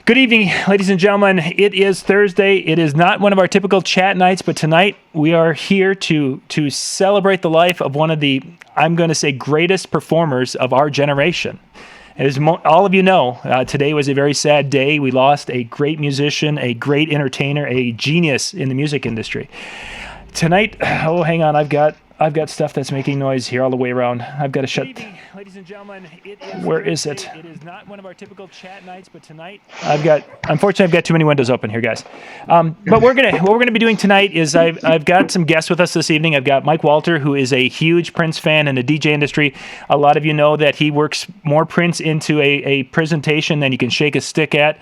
Good evening, ladies and gentlemen. It is Thursday. It is not one of our typical chat nights, but tonight we are here to celebrate the life of one of the, I'm going to say, greatest performers of our generation. As all of you know, today was a very sad day. We lost a great musician, a great entertainer, a genius in the music industry. Tonight, oh, hang on, I've got stuff that's making noise here all the way around. I've got to shut. Good evening, ladies and gentlemen. Where is it? It is not one of our typical chat nights, but tonight unfortunately, I've got too many windows open here, guys. But what we're gonna be doing tonight is I've got some guests with us this evening. I've got Mike Walter, who is a huge Prince fan in the DJ industry. A lot of you know that he works more Prince into a presentation than you can shake a stick at.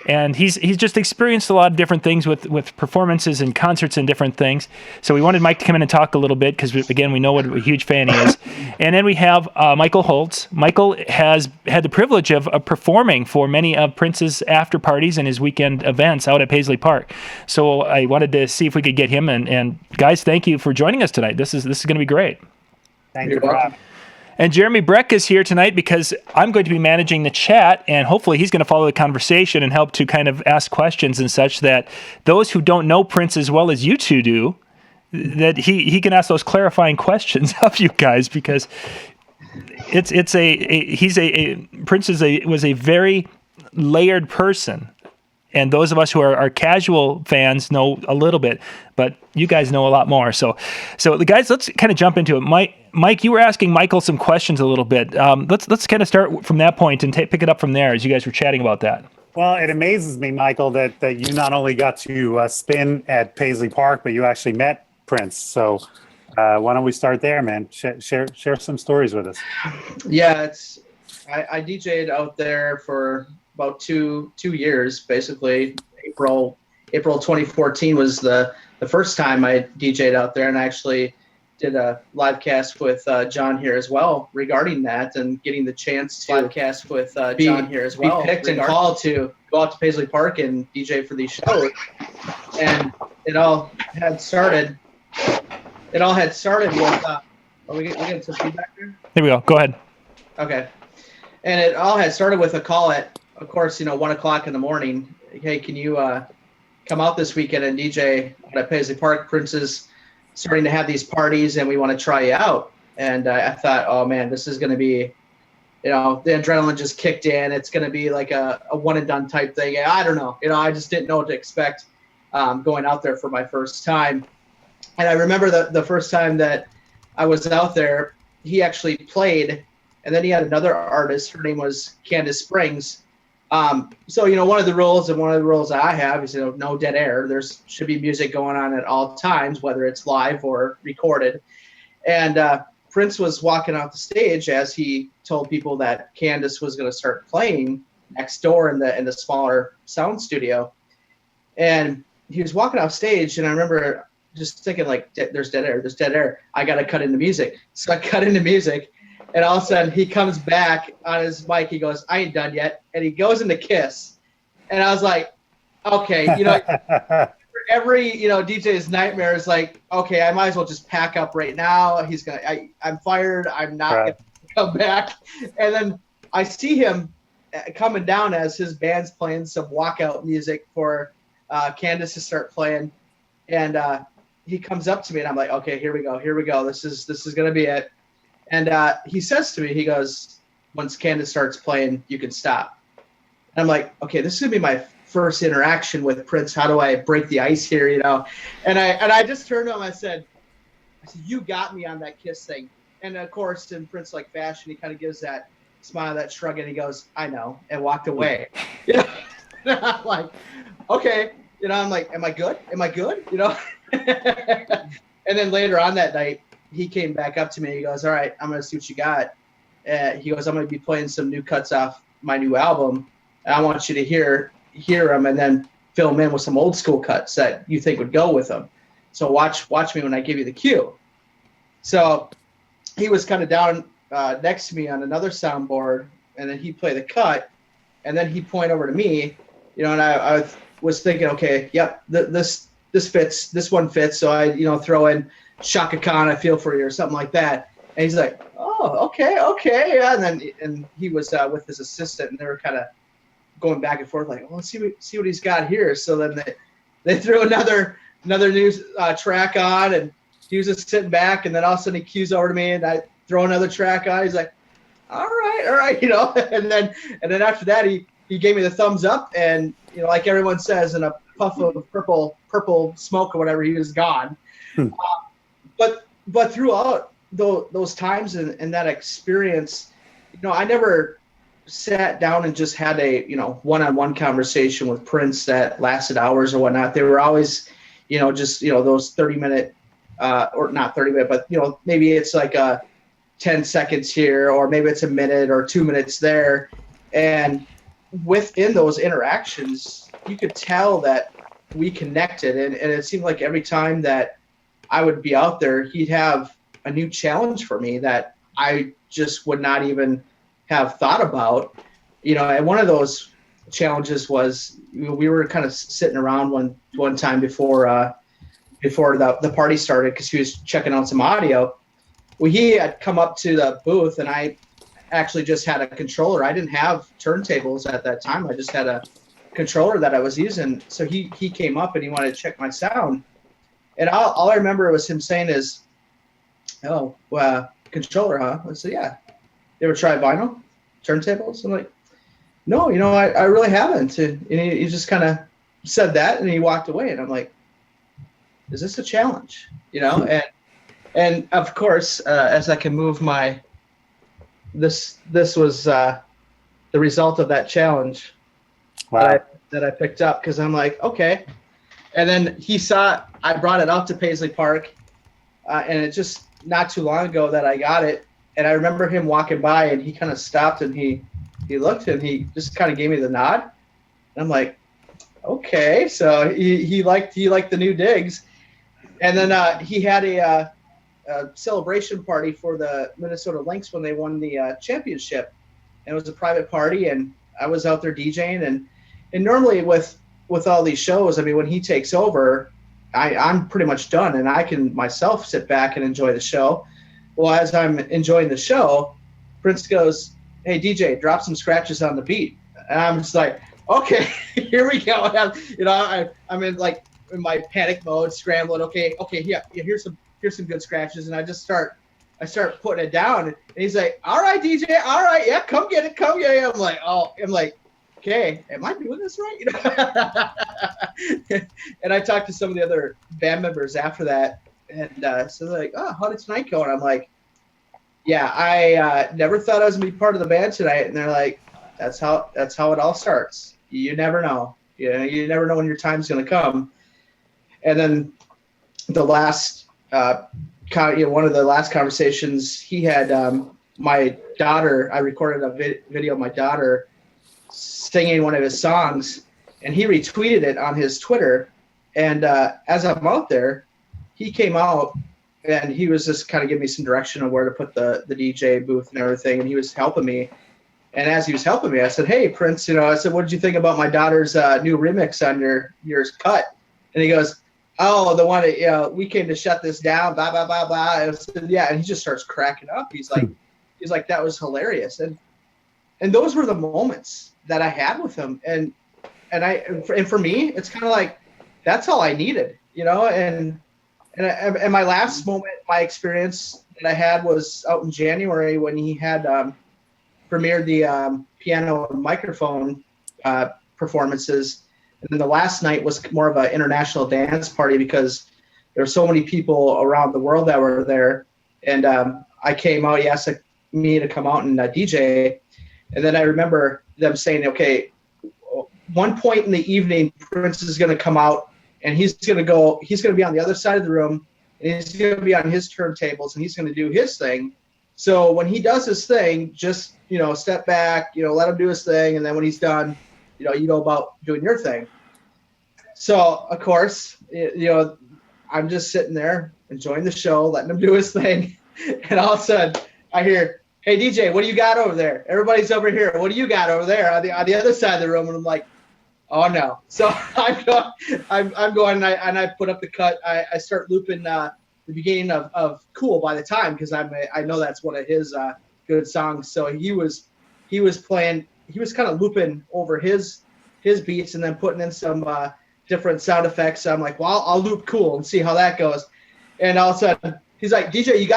And he's just experienced a lot of different things with performances and concerts and different things. So we wanted Mike to come in and talk a little bit because, again, we know what a huge fan he is. And then we have Michael Holtz. Michael has had the privilege of performing for many of Prince's after parties and his weekend events out at Paisley Park. So I wanted to see if we could get him. And guys, thank you for joining us tonight. This is going to be great. Thank you for having me. And Jeremy Breck is here tonight because I'm going to be managing the chat, and hopefully he's going to follow the conversation and help to kind of ask questions and such that those who don't know Prince as well as you two do, that he can ask those clarifying questions of you guys, because Prince was a very layered person. And those of us who are casual fans know a little bit, but you guys know a lot more. So the guys, let's kind of jump into it. Mike, you were asking Michael some questions a little bit. Let's kind of start from that point and pick it up from there as you guys were chatting about that. Well, it amazes me, Michael, that you not only got to spin at Paisley Park, but you actually met Prince. So why don't we start there, man? Share some stories with us. Yeah, I DJ'd out there for about two years, basically. April 2014 was the first time I DJ'd out there, and I actually did a live cast with John here as well regarding that, and getting the chance to be picked and called to go out to Paisley Park and DJ for these shows. And it all had started with are we getting some feedback here? There we go. Go ahead. Okay. And it all had started with a call at, of course, 1 o'clock in the morning. Hey, can you come out this weekend and DJ at Paisley Park? Prince is starting to have these parties, and we want to try you out. And I thought, oh man, this is going to be, the adrenaline just kicked in. It's going to be like a one and done type thing. I don't know. I just didn't know what to expect going out there for my first time. And I remember the first time that I was out there, he actually played, and then he had another artist. Her name was Candace Springs. So, one of the rules that I have is, no dead air. There should be music going on at all times, whether it's live or recorded. And Prince was walking off the stage as he told people that Candace was going to start playing next door in the smaller sound studio. And he was walking off stage, and I remember just thinking, like, there's dead air. I got to cut into music. So I cut into music. And all of a sudden, he comes back on his mic. He goes, I ain't done yet. And he goes into Kiss. And I was like, okay, every, DJ's nightmare is like, okay, I might as well just pack up right now. I'm fired. I'm not going to come back. And then I see him coming down as his band's playing some walkout music for Candace to start playing. And he comes up to me, and I'm like, okay, here we go. This is going to be it. And he says to me, he goes, once Candace starts playing, you can stop. And I'm like, okay, this is going to be my first interaction with Prince. How do I break the ice here, And I just turned to him, I said, you got me on that Kiss thing. And, of course, in Prince-like fashion, he kind of gives that smile, that shrug, and he goes, I know, and walked away. I'm like, okay. I'm like, am I good? And then later on that night, he came back up to me. He goes, all right, I'm going to see what you got. He goes, I'm going to be playing some new cuts off my new album. And I want you to hear them and then fill them in with some old school cuts that you think would go with them. So watch me when I give you the cue. So he was kind of down next to me on another soundboard, and then he'd play the cut, and then he'd point over to me, and I was thinking, okay, yep, this fits, this one fits. So I, throw in Shaka Khan, I Feel For You, or something like that. And he's like, oh, okay. And he was with his assistant, and they were kind of going back and forth like, well, let's see what he's got here. So then they threw another new track on, and he was just sitting back, and then all of a sudden he cues over to me, and I throw another track on. He's like, all right, and then after that he gave me the thumbs up, and like everyone says, in a puff of purple smoke or whatever, he was gone. But throughout those times and that experience, I never sat down and just had a one-on-one conversation with Prince that lasted hours or whatnot. They were always just those 30-minute or not 30-minute, but maybe it's like 10 seconds here, or maybe it's a minute or 2 minutes there. And within those interactions, you could tell that we connected, and it seemed like every time that I would be out there, he'd have a new challenge for me that I just would not even have thought about. And one of those challenges was, we were kind of sitting around one time before the party started, because he was checking out some audio. Well, he had come up to the booth, and I actually just had a controller. I didn't have turntables at that time. I just had a controller that I was using. So he came up and he wanted to check my sound. And all I remember was him saying is, "Oh, well, controller, huh?" I said, "Yeah." "You ever try vinyl turntables?" I'm like, "No, I really haven't." And he just kind of said that, and he walked away. And I'm like, is this a challenge? And of course, as I can move this was the result of that challenge. Wow. that I picked up, because I'm like, okay. And then he saw I brought it out to Paisley Park, and it just not too long ago that I got it. And I remember him walking by, and he kind of stopped, and he looked, and he just kind of gave me the nod. And I'm like, okay. So he liked the new digs. And then he had a celebration party for the Minnesota Lynx when they won the championship. And it was a private party, and I was out there DJing. And normally with all these shows, I mean, when he takes over, I'm pretty much done, and I can myself sit back and enjoy the show. Well, as I'm enjoying the show, Prince goes, "Hey, DJ, drop some scratches on the beat." And I'm just like, okay, here we go. I'm in my panic mode, scrambling. Okay, yeah, here's some good scratches, and I start putting it down. And he's like, "All right, DJ, all right, yeah, come get it." I'm like, okay, am I doing this right? And I talked to some of the other band members after that, and so they're like, "Oh, how did tonight go?" And I'm like, "Yeah, I never thought I was gonna be part of the band tonight." And they're like, "That's how it all starts. You never know. You never know when your time's gonna come." And then the last, one of the last conversations he had, my daughter, I recorded a video of my daughter singing one of his songs, and he retweeted it on his Twitter. And as I'm out there, he came out, and he was just kind of giving me some direction on where to put the DJ booth and everything, and he was helping me. And as he was helping me, I said, "Hey, Prince, I said, what did you think about my daughter's new remix on your cut?" And he goes, "Oh, the one that, we came to shut this down, blah, blah, blah, blah." And I said, "Yeah." And he just starts cracking up. He's like, "That was hilarious." And those were the moments that I had with him. And for me, it's kind of like, that's all I needed, and my last moment, my experience that I had was out in January when he had premiered the piano and microphone performances. And then the last night was more of an international dance party, because there were so many people around the world that were there. And I came out, he asked me to come out and DJ. And then I remember them saying, okay, one point in the evening, Prince is going to come out, and he's going to be on the other side of the room, and he's going to be on his turntables, and he's going to do his thing. So when he does his thing, just, step back, let him do his thing. And then when he's done, you go about doing your thing. So, of course, I'm just sitting there enjoying the show, letting him do his thing. And all of a sudden I hear, "Hey, DJ, what do you got over there? Everybody's over here. What do you got over there on the other side of the room?" And I'm like, oh no. So I'm going and I put up the cut. I start looping the beginning of Cool by the Time, because I know that's one of his good songs. So he was playing he was kind of looping over his beats and then putting in some different sound effects. So I'm like, well, I'll loop cool and see how that goes. And all of a sudden, he's like, DJ, you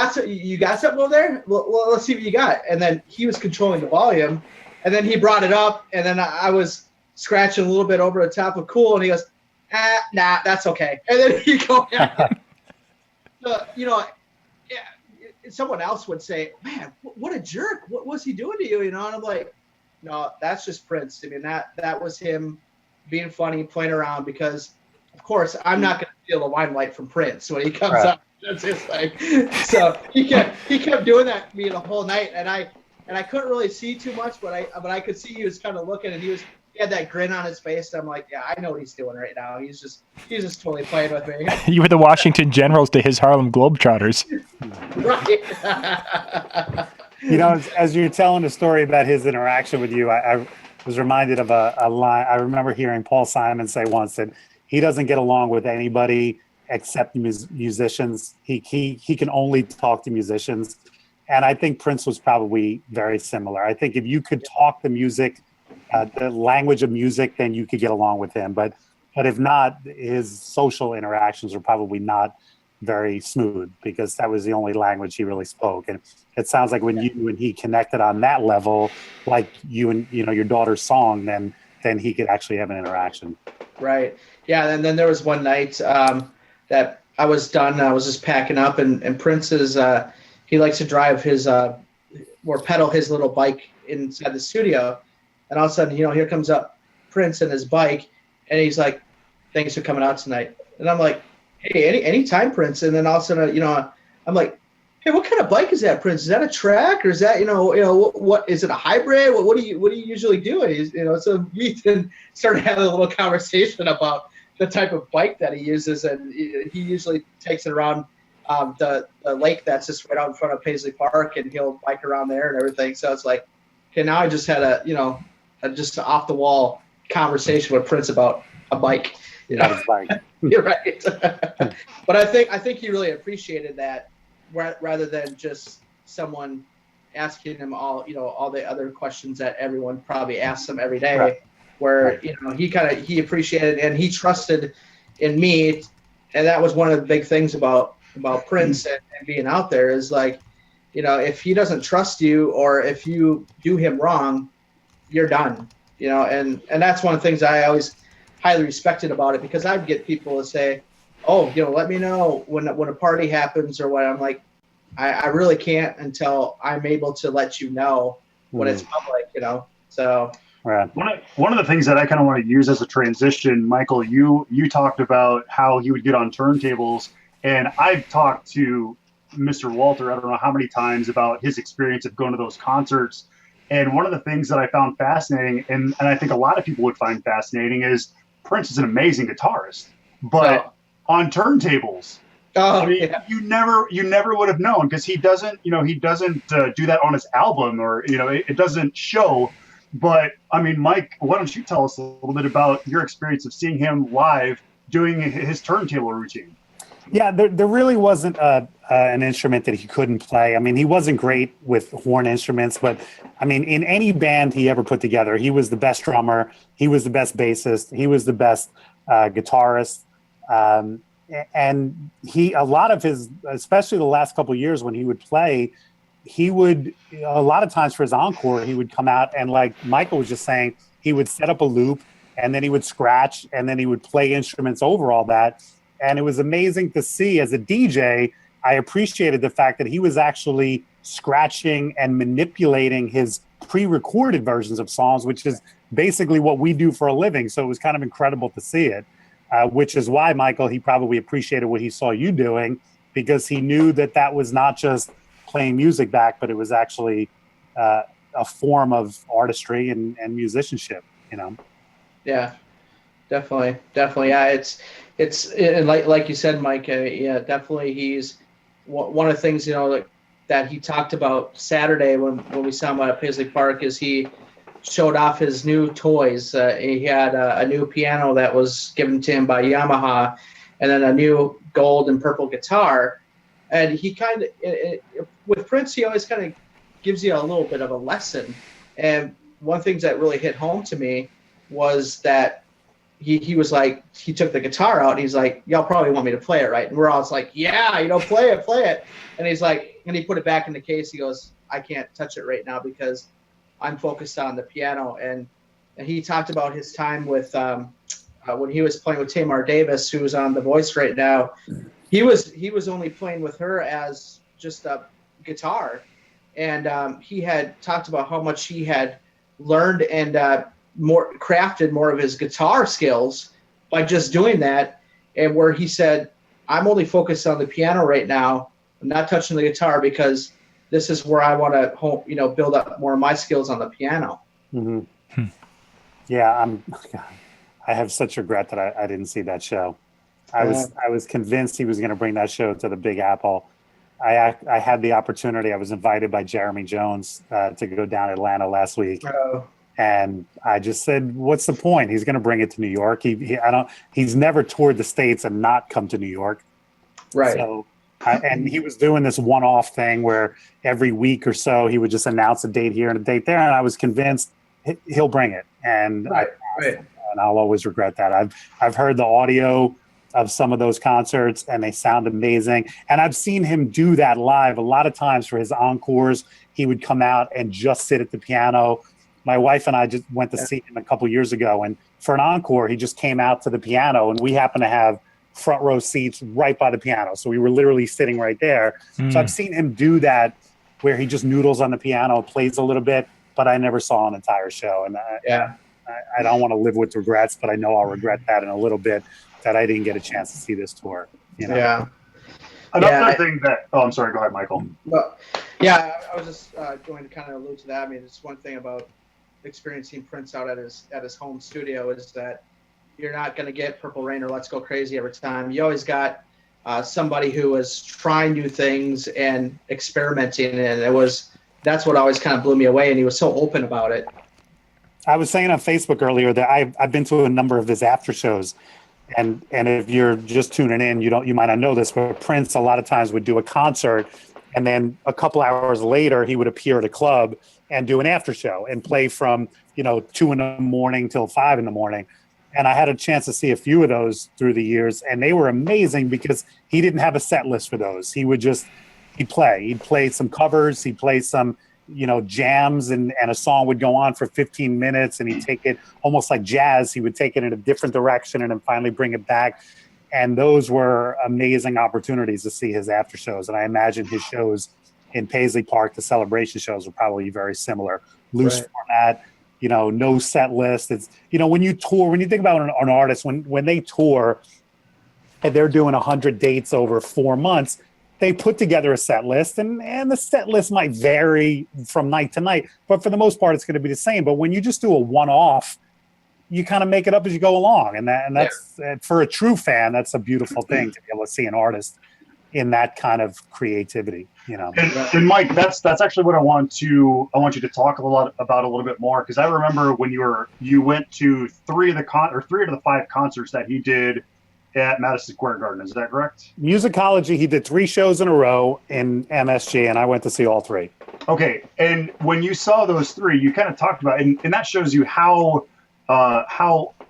got something over there? Well, let's see what you got. And then he was controlling the volume, and then he brought it up, and then I was scratching a little bit over the top of cool, and he goes, nah, that's okay. And then he goes, someone else would say, man, what a jerk. What was he doing to you? And I'm like, no, that's just Prince. I mean, that was him being funny, playing around, because, of course, I'm not going to steal the limelight from Prince when he comes up. That's just like, so he kept doing that to me the whole night, and I couldn't really see too much, but I could see he was kind of looking, and he had that grin on his face. I'm like, yeah, I know what he's doing right now. He's just totally playing with me. You were the Washington Generals to his Harlem Globetrotters. Right. As you're telling the story about his interaction with you, I was reminded of a line. I remember hearing Paul Simon say once that he doesn't get along with anybody except musicians. He can only talk to musicians. And I think Prince was probably very similar. I think if you could talk the music, the language of music, then you could get along with him. But if not, his social interactions were probably not very smooth, because that was the only language he really spoke. And it sounds like when you and he connected on that level, like you and your daughter's song, then he could actually have an interaction. Right. Yeah. And then there was one night that I was done. I was just packing up, and Prince's he likes to drive his or pedal his little bike inside the studio. And all of a sudden, here comes up Prince and his bike, and he's like, "Thanks for coming out tonight." And I'm like, "Hey, anytime, Prince." And then all of a sudden, I'm like, "Hey, what kind of bike is that, Prince? Is that a track, or is that what is it, a hybrid? What do you usually do?" So we then started having a little conversation about the type of bike that he uses, and he usually takes it around the lake that's just right out in front of Paisley Park, and he'll bike around there and everything. So it's like, okay, now I just had a just off the wall conversation with Prince about a bike. You're right. But I think he really appreciated that, rather than just someone asking him all the other questions that everyone probably asks him every day. Right. Where he appreciated and he trusted in me, and that was one of the big things about Prince and being out there is like, if he doesn't trust you, or if you do him wrong, you're done. And that's one of the things I always highly respected about it, because I'd get people to say, "Oh, let me know when a party happens or what." I'm like, I really can't until I'm able to let you know when it's public. So. Right. One of the things that I kind of want to use as a transition, Michael, you talked about how he would get on turntables, and I've talked to Mr. Walter, I don't know how many times, about his experience of going to those concerts. And one of the things that I found fascinating, and I think a lot of people would find fascinating, is Prince is an amazing guitarist, but on turntables, you never would have known, because he doesn't do that on his album, or it doesn't show. But I mean, Mike, why don't you tell us a little bit about your experience of seeing him live doing his turntable routine? Yeah, there really wasn't an instrument that he couldn't play. I mean, he wasn't great with horn instruments, but I mean, in any band he ever put together, he was the best drummer, he was the best bassist, he was the best guitarist. And a lot of his, especially the last couple of years when he would play, he would, a lot of times for his encore, he would come out and, like Michael was just saying, he would set up a loop, and then he would scratch, and then he would play instruments over all that. And it was amazing to see. As a DJ, I appreciated the fact that he was actually scratching and manipulating his pre-recorded versions of songs, which is basically what we do for a living. So it was kind of incredible to see it, which is why, Michael, he probably appreciated what he saw you doing, because he knew that was not just playing music back, but it was actually a form of artistry and musicianship, Yeah, definitely. Yeah, it's like you said, Mike. Yeah, definitely. He's one of the things that he talked about Saturday when we saw him at Paisley Park is he showed off his new toys. He had a new piano that was given to him by Yamaha, and then a new gold and purple guitar. And he kind of, with Prince, he always kind of gives you a little bit of a lesson. And one thing that really hit home to me was that he was like, he took the guitar out and he's like, y'all probably want me to play it, right? And we're all like, yeah, play it. And he's like, and he put it back in the case. He goes, I can't touch it right now because I'm focused on the piano. And he talked about his time with when he was playing with Tamar Davis, who's on The Voice right now. He was only playing with her as just a guitar. And he had talked about how much he had learned and crafted more of his guitar skills by just doing that. And where he said, I'm only focused on the piano right now. I'm not touching the guitar because this is where I want to, build up more of my skills on the piano. Mm-hmm. Yeah, I have such regret that I didn't see that show. I was convinced he was going to bring that show to the Big Apple. I had the opportunity. I was invited by Jeremy Jones to go down to Atlanta last week. Oh. And I just said, what's the point? He's going to bring it to New York. He's never toured the States and not come to New York. Right. So, and he was doing this one-off thing where every week or so he would just announce a date here and a date there. And I was convinced he'll bring it. And and I'll always regret that. I've heard the audio of some of those concerts and they sound amazing. And I've seen him do that live a lot of times for his encores. He would come out and just sit at the piano. My wife and I just went to see him a couple years ago, and for an encore, he just came out to the piano, and we happened to have front row seats right by the piano. So we were literally sitting right there. So I've seen him do that where he just noodles on the piano, plays a little bit, but I never saw an entire show. And I don't want to live with regrets, but I know I'll regret that in a little bit, that I didn't get a chance to see this tour. Yeah. Another thing that, I'm sorry, go ahead, Michael. Well, yeah, I was just going to kind of allude to that. I mean, it's one thing about experiencing Prince out at his home studio is that you're not going to get Purple Rain or Let's Go Crazy every time. You always got somebody who was trying new things and experimenting, and that's what always kind of blew me away. And he was so open about it. I was saying on Facebook earlier that I've been to a number of his after shows, and if you're just tuning in, you might not know this, but Prince a lot of times would do a concert, and then a couple hours later he would appear at a club and do an after show and play from 2 a.m. till 5 a.m. And I had a chance to see a few of those through the years, and they were amazing because he didn't have a set list for those. He'd play some covers, he'd play some jams, and a song would go on for 15 minutes, and he'd take it almost like jazz. He would take it in a different direction and then finally bring it back. And those were amazing opportunities to see his after shows. And I imagine his shows in Paisley Park, the celebration shows, were probably very similar. Loose format, no set list. It's, when you tour, when you think about an artist, when they tour and they're doing 100 dates over 4 months, they put together a set list, and the set list might vary from night to night, but for the most part, it's going to be the same. But when you just do a one-off, you kind of make it up as you go along. And that's for a true fan, that's a beautiful thing to be able to see an artist in that kind of creativity, And Mike, that's actually what I want you to talk about a little bit more, because I remember when you went to three of the 5 concerts that he did at Madison Square Garden. Is that correct? Musicology, he did 3 shows in a row in MSG, and I went to see all 3. Okay, and when you saw those 3, you kind of talked about, and that shows you how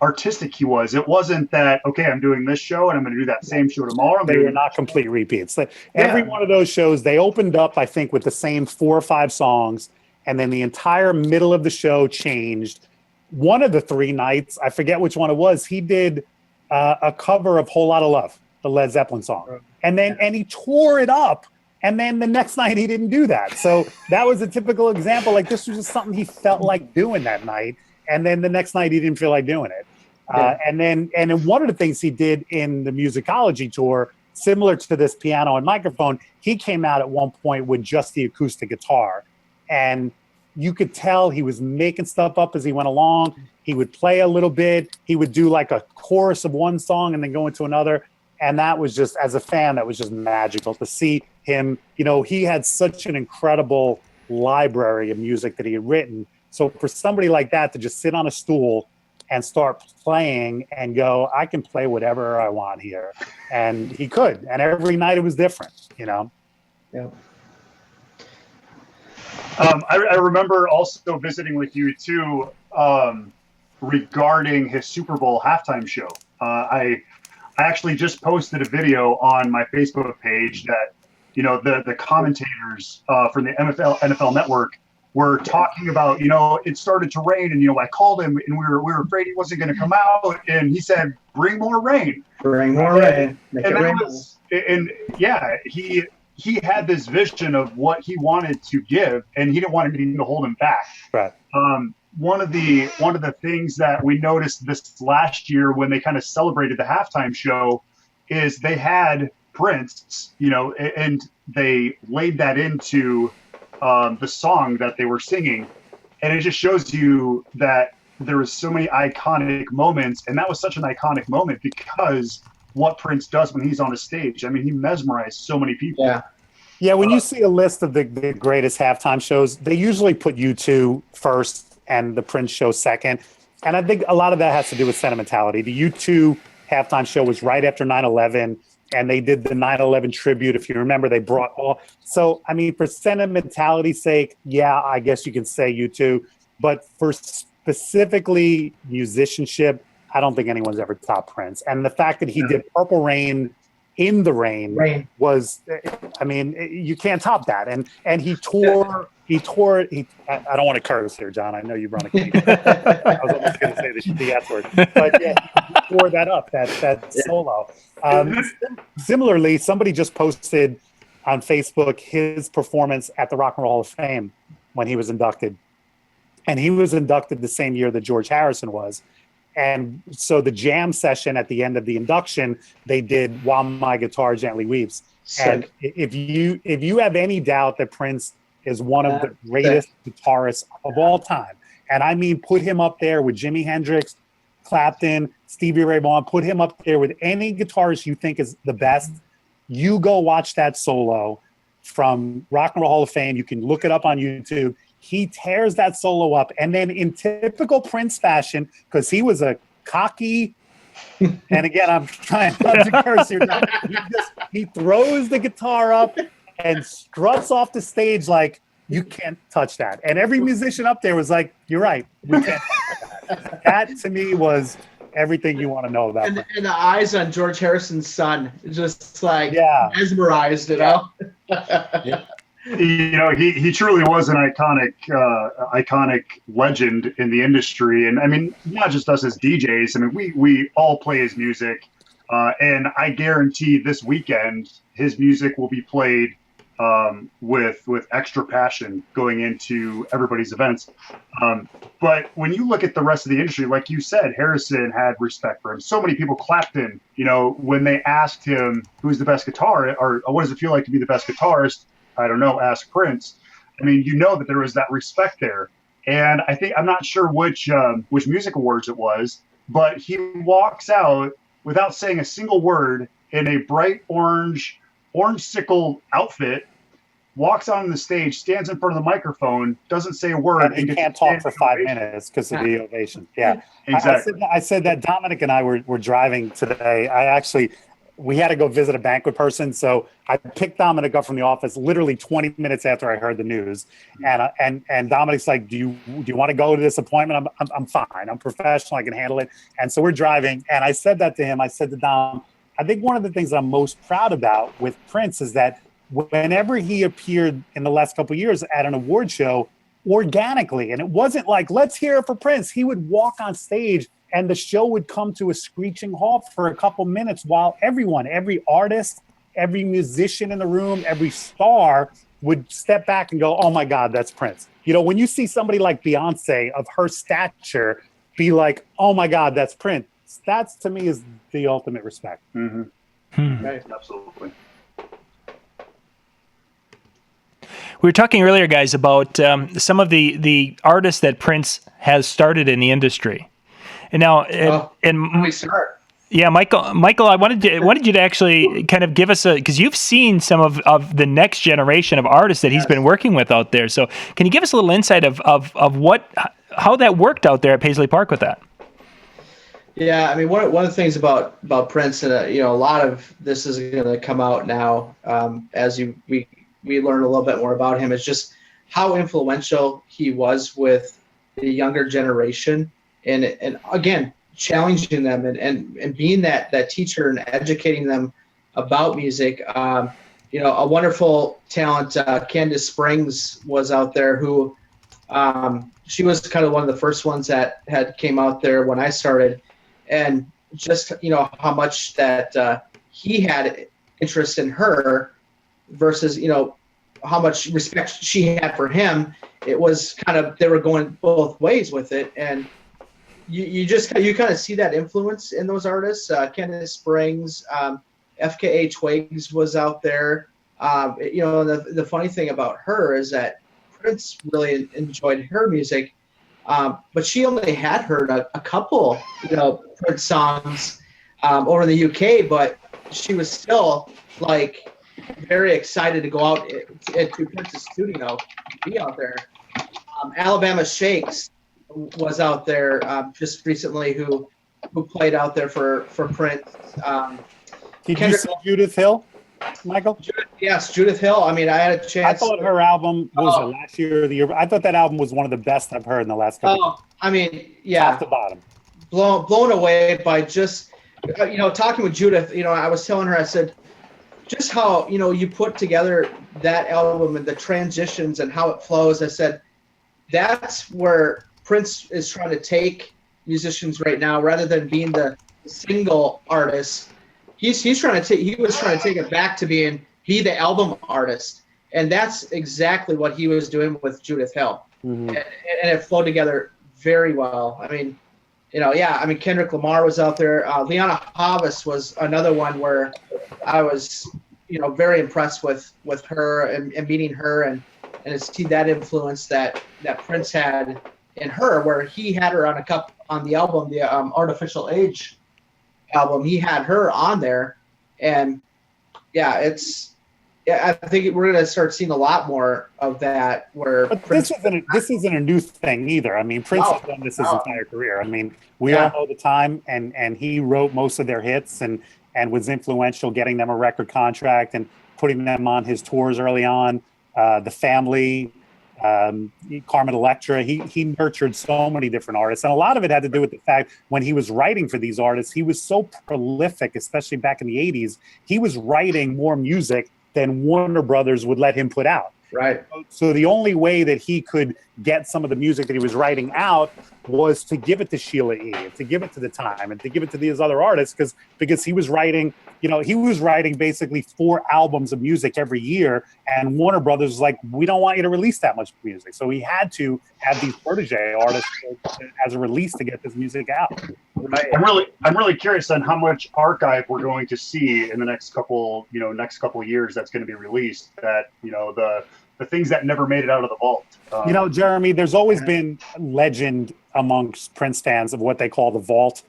artistic he was. It wasn't that, okay, I'm doing this show and I'm going to do that same show tomorrow. They were not complete repeats. Every one of those shows, they opened up, I think, with the same 4 or 5 songs, and then the entire middle of the show changed. One of the 3 nights, I forget which one it was, he did a cover of Whole Lotta Love, the Led Zeppelin song. And he tore it up. And then the next night he didn't do that. So that was a typical example. Like, this was just something he felt like doing that night. And then the next night he didn't feel like doing it. And then one of the things he did in the Musicology tour, similar to this piano and microphone, he came out at one point with just the acoustic guitar. And you could tell he was making stuff up as he went along. He would play a little bit. He would do like a chorus of one song and then go into another. And that was just, as a fan, that was just magical to see him. He had such an incredible library of music that he had written. So for somebody like that to just sit on a stool and start playing and go, I can play whatever I want here. And he could. And every night it was different, Yeah. I remember also visiting with you too regarding his Super Bowl halftime show. I actually just posted a video on my Facebook page that the commentators from the NFL Network were talking about, it started to rain, and I called him, and we were afraid he wasn't going to come out, and he said, "Bring more rain, bring more rain." He had this vision of what he wanted to give, and he didn't want anything to hold him back. Right. One of the things that we noticed this last year when they kind of celebrated the halftime show is they had Prince, and they laid that into the song that they were singing, and it just shows you that there was so many iconic moments, and that was such an iconic moment because what Prince does when he's on a stage. I mean, he mesmerized so many people. Yeah. When you see a list of the greatest halftime shows, they usually put U2 first and the Prince show second, and I think a lot of that has to do with sentimentality. The U2 halftime show was right after 9/11. And they did the 9/11 tribute. If you remember, they brought all. So, I mean, for sentimentality's sake, yeah, I guess you can say U2. But for specifically musicianship, I don't think anyone's ever topped Prince. And the fact that he did Purple Rain in the rain was, I mean, you can't top that. And he tore. I don't want to curse here, John. I know you run a key. I was almost going to say the S word, but yeah, he tore that up. That solo. Similarly, somebody just posted on Facebook his performance at the Rock and Roll Hall of Fame when he was inducted, and he was inducted the same year that George Harrison was. And so the jam session at the end of the induction, they did "While My Guitar Gently Weeps." Sick. And if you have any doubt that Prince is one of the greatest guitarists of all time, and I mean put him up there with Jimi Hendrix, Clapton, Stevie Ray Vaughan, put him up there with any guitarist you think is the best. You go watch that solo from Rock and Roll Hall of Fame. You can look it up on YouTube. He tears that solo up, and then in typical Prince fashion, because he was a cocky, and again, I'm trying not to curse here. He throws the guitar up and struts off the stage like, you can't touch that. And every musician up there was like, you're right, we can't touch that. That to me was everything you want to know about. And the eyes on George Harrison's son, just like mesmerized, Yeah. He truly was an iconic legend in the industry. And I mean, not just us as DJs. I mean, we all play his music. And I guarantee this weekend, his music will be played with extra passion going into everybody's events. But when you look at the rest of the industry, like you said, Harrison had respect for him. So many people clapped him, when they asked him who's the best guitarist or what does it feel like to be the best guitarist? I don't know, ask Prince. I mean, that there was that respect there. And I'm not sure which music awards it was, but he walks out without saying a single word in a bright orange sickle outfit, walks on the stage, stands in front of the microphone, doesn't say a word. And he can't talk for 5 minutes because of the ovation. Yeah, exactly. I said that Dominic and I were driving today. We had to go visit a banquet person, so I picked Dominic up from the office literally 20 minutes after I heard the news, and Dominic's like, "Do you want to go to this appointment?" I'm fine. I'm professional. I can handle it. And so we're driving, and I said that to him. I said to Dom, I think one of the things that I'm most proud about with Prince is that whenever he appeared in the last couple of years at an award show, organically, and it wasn't like, let's hear it for Prince. He would walk on stage and the show would come to a screeching halt for a couple minutes while every artist, every musician in the room, every star would step back and go, oh my God, that's Prince. When you see somebody like Beyonce of her stature be like, oh my God, that's Prince, that's to me is the ultimate respect. Mm-hmm. Right. Absolutely. We were talking earlier, guys, about some of the artists that Prince has started in the industry. And now, when we start. Yeah, Michael, I wanted you to actually kind of give us because you've seen some of the next generation of artists that he's been working with out there. So can you give us a little insight of how that worked out there at Paisley Park with that? Yeah, I mean, one of the things about Prince, and a lot of this is going to come out now as we learn a little bit more about him. Is just how influential he was with the younger generation, and again, challenging them and being that teacher and educating them about music. A wonderful talent, Candace Springs, was out there who she was kind of one of the first ones that had came out there when I started, and just how much that he had interest in her versus how much respect she had for him. It was kind of, they were going both ways with it, and you kind of see that influence in those artists. Candace Springs, FKA Twigs was out there. The funny thing about her is that Prince really enjoyed her music, but she only had heard a couple, Prince songs over in the UK, but she was still like very excited to go out to Prince's studio, be out there. Alabama Shakes was out there just recently, who played out there for Prince. Did you see Judith Hill, Michael? Yes, Judith Hill. I mean, I had a chance. I thought her album was the last year or the year. I thought that album was one of the best I've heard in the last couple. Oh, I mean, yeah, top to bottom, blown away by just talking with Judith. I was telling her, I said, just how you put together that album and the transitions and how it flows. I said, that's where Prince is trying to take musicians right now, rather than being the single artist. He was trying to take it back to be the album artist, and that's exactly what he was doing with Judith Hill, and it flowed together very well. I mean, Kendrick Lamar was out there. Liana Havas was another one where I was, very impressed with her and meeting her and to see that influence that Prince had in her, where he had her on the album, the Artificial Age album. He had her on there, and I think we're going to start seeing a lot more of that. But this isn't a new thing either. I mean, Prince has done this his entire career. I mean, we all know the time, and he wrote most of their hits and was influential, getting them a record contract and putting them on his tours early on. The Family, Carmen Electra, he nurtured so many different artists, and a lot of it had to do with the fact when he was writing for these artists, he was so prolific, especially back in the 80s. He was writing more music than Warner Brothers would let him put out. Right. So the only way that he could get some of the music that he was writing out was to give it to Sheila E., to give it to The Time, and to give it to these other artists, because he was writing, he was writing basically 4 albums of music every year, and Warner Brothers was like, we don't want you to release that much music. So he had to have these protege artists as a release to get this music out. Right. I'm really curious on how much archive we're going to see in the next couple years that's going to be released, that the things that never made it out of the vault. Jeremy, there's always been legend amongst Prince fans of what they call the vault,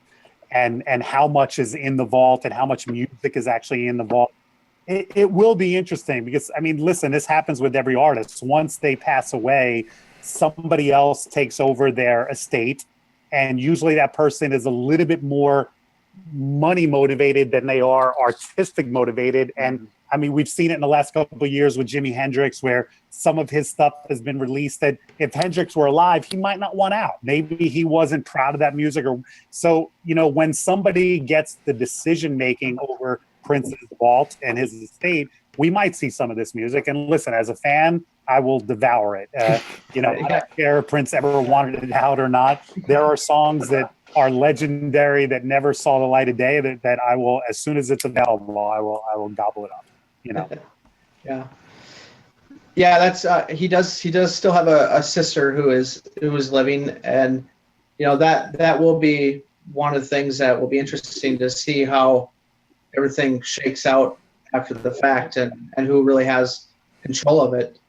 and how much is in the vault and how much music is actually in the vault. It will be interesting because, I mean, listen, this happens with every artist. Once they pass away, somebody else takes over their estate, and usually that person is a little bit more money motivated than they are artistic motivated. And I mean, we've seen it in the last couple of years with Jimi Hendrix, where some of his stuff has been released that if Hendrix were alive, he might not want out. Maybe he wasn't proud of that music. So, when somebody gets the decision making over Prince's vault and his estate, we might see some of this music. And listen, as a fan, I will devour it. I don't care if Prince ever wanted it out or not. There are songs that are legendary that never saw the light of day that I will, as soon as it's available, I will gobble it up. Yeah, that's he does still have a sister who is living, and that will be one of the things that will be interesting to see how everything shakes out after the fact, and who really has control of it.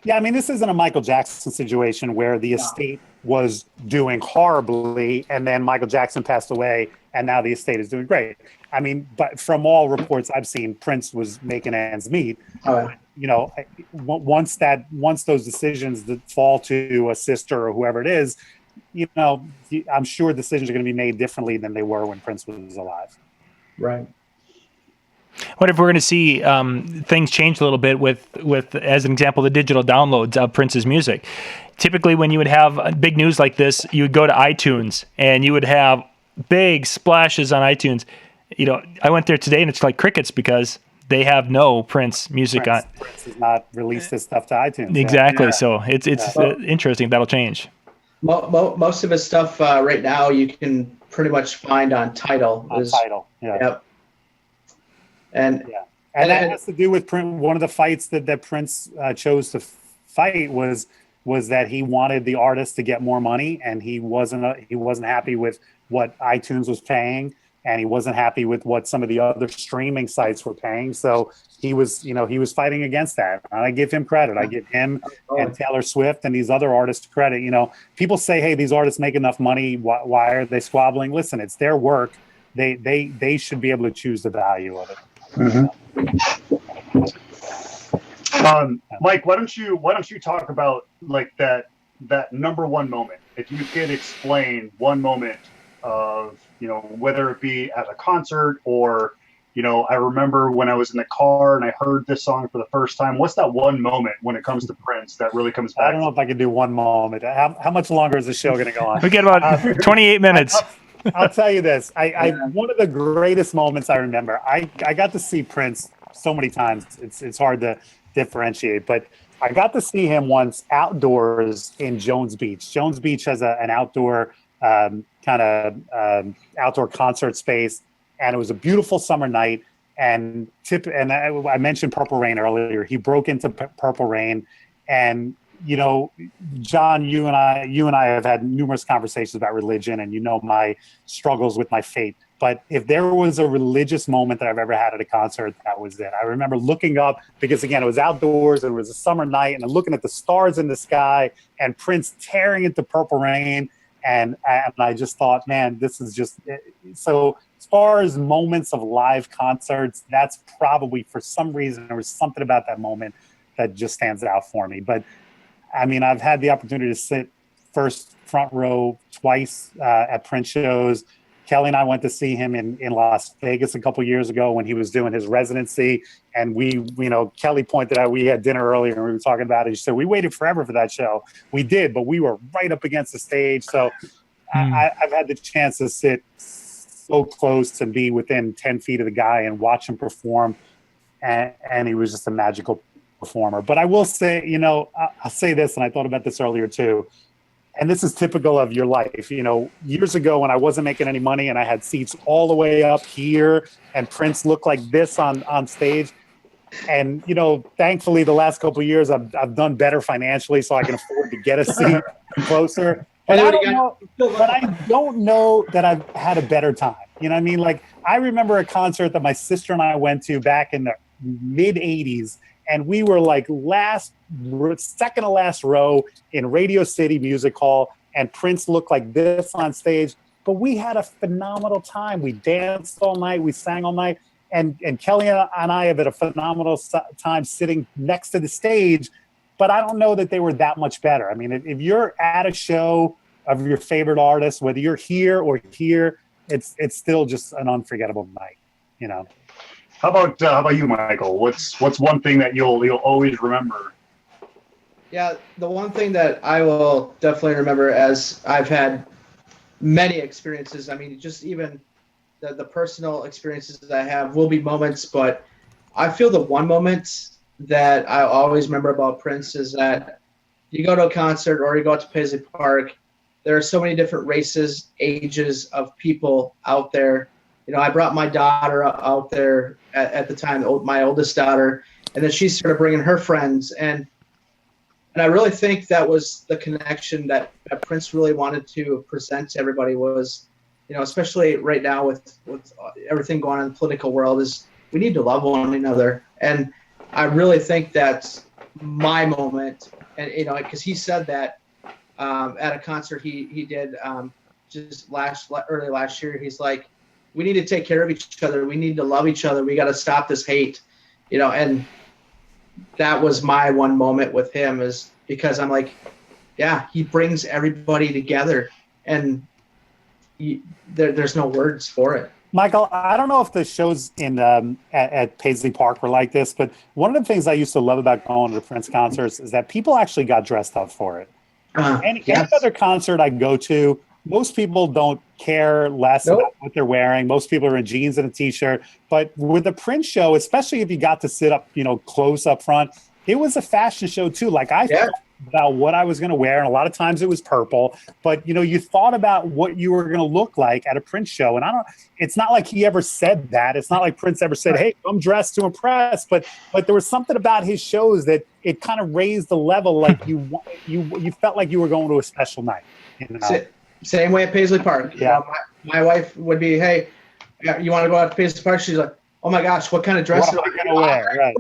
Yeah, I mean, this isn't a Michael Jackson situation where the estate was doing horribly and then Michael Jackson passed away and now the estate is doing great. I mean, but from all reports I've seen, Prince was making ends meet. Once those decisions that fall to a sister or whoever it is, I'm sure decisions are going to be made differently than they were when Prince was alive. Right. What if we're going to see things change a little bit with, as an example, the digital downloads of Prince's music? Typically, when you would have big news like this, you would go to iTunes and you would have big splashes on iTunes. You know, I went there today and it's like crickets because they have no Prince music on. Prince has not released his stuff to iTunes. Exactly. Yeah. So it's interesting. That'll change. Most of his stuff right now you can pretty much find on Tidal. Tidal, yeah. Yep. And that has to do with Prince. One of the fights that Prince chose to fight was that he wanted the artist to get more money, and he wasn't happy with what iTunes was paying, and he wasn't happy with what some of the other streaming sites were paying. So he was fighting against that. And I give him credit. I give him and Taylor Swift and these other artists credit. You know, people say, hey, these artists make enough money. Why are they squabbling? Listen, it's their work. They should be able to choose the value of it. Mm-hmm. Mike, why don't you talk about like that number one moment? If you could explain one moment of, you know, whether it be at a concert or, you know, I remember when I was in the car and I heard this song for the first time. What's that one moment when it comes to Prince that really comes back? I don't know if I can do one moment. How much longer is the show going to go on? We get about 28 minutes. I'll tell you this. One of the greatest moments I remember, I got to see Prince so many times. It's hard to differentiate, but I got to see him once outdoors in Jones Beach. Jones Beach has an outdoor outdoor concert space, and it was a beautiful summer night. And I mentioned Purple Rain earlier. He broke into Purple Rain, and you know, John, you and I have had numerous conversations about religion, and you know my struggles with my faith. But if there was a religious moment that I've ever had at a concert, that was it. I remember looking up, because again, it was outdoors, and it was a summer night, and I'm looking at the stars in the sky and Prince tearing into Purple Rain. And I just thought, man, this is just so. As far as moments of live concerts, that's probably, for some reason, there was something about that moment that just stands out for me. But I mean, I've had the opportunity to sit front row twice at Prince shows. Kelly and I went to see him in Las Vegas a couple years ago when he was doing his residency. And Kelly pointed out, we had dinner earlier and we were talking about it. She said, we waited forever for that show. We did, but we were right up against the stage. So I've had the chance to sit so close to be within 10 feet of the guy and watch him perform. And he was just a magical performer. But I will say, you know, I'll say this, and I thought about this earlier too. And this is typical of your life. You know, years ago when I wasn't making any money and I had seats all the way up here and Prince looked like this on stage. And, you know, thankfully the last couple of years I've done better financially so I can afford to get a seat closer. But I don't know that I've had a better time. You know what I mean? Like, I remember a concert that my sister and I went to back in the mid 80s. And we were like second to last row in Radio City Music Hall, and Prince looked like this on stage. But we had a phenomenal time. We danced all night, we sang all night, and Kelly and I have had a phenomenal time sitting next to the stage. But I don't know that they were that much better. I mean, if you're at a show of your favorite artist, whether you're here or here, it's still just an unforgettable night, you know. How about you, Michael? What's one thing that you'll always remember? Yeah, the one thing that I will definitely remember, as I've had many experiences. I mean, just even the personal experiences that I have will be moments, but I feel the one moment that I always remember about Prince is that you go to a concert or you go out to Paisley Park, there are so many different races, ages of people out there. You know, I brought my daughter out there at the time, my oldest daughter, and then she started bringing her friends. And I really think that was the connection that Prince really wanted to present to everybody was, you know, especially right now with everything going on in the political world, is we need to love one another. And I really think that's my moment. And, you know, because he said that at a concert he did just early last year. He's like, we need to take care of each other. We need to love each other. We got to stop this hate, you know. And that was my one moment with him, is because I'm like, yeah, he brings everybody together, and there's no words for it. Michael, I don't know if the shows in at Paisley Park were like this, but one of the things I used to love about going to the Prince concerts is that people actually got dressed up for it. Any other concert I go to, most people don't care less about what they're wearing. Most people are in jeans and a t-shirt. But with the Prince show, especially if you got to sit up, close up front, it was a fashion show too. Like I thought about what I was going to wear, and a lot of times it was purple. But you thought about what you were going to look like at a Prince show, and it's not like he ever said that. It's not like Prince ever said, "Hey, I'm dressed to impress." But there was something about his shows that it kind of raised the level. Like you felt like you were going to a special night. Same way at Paisley Park. Yeah, my wife would be, "Hey, you want to go out to Paisley Park?" She's like, "Oh my gosh, what kind of dress am I going to wear?" Right.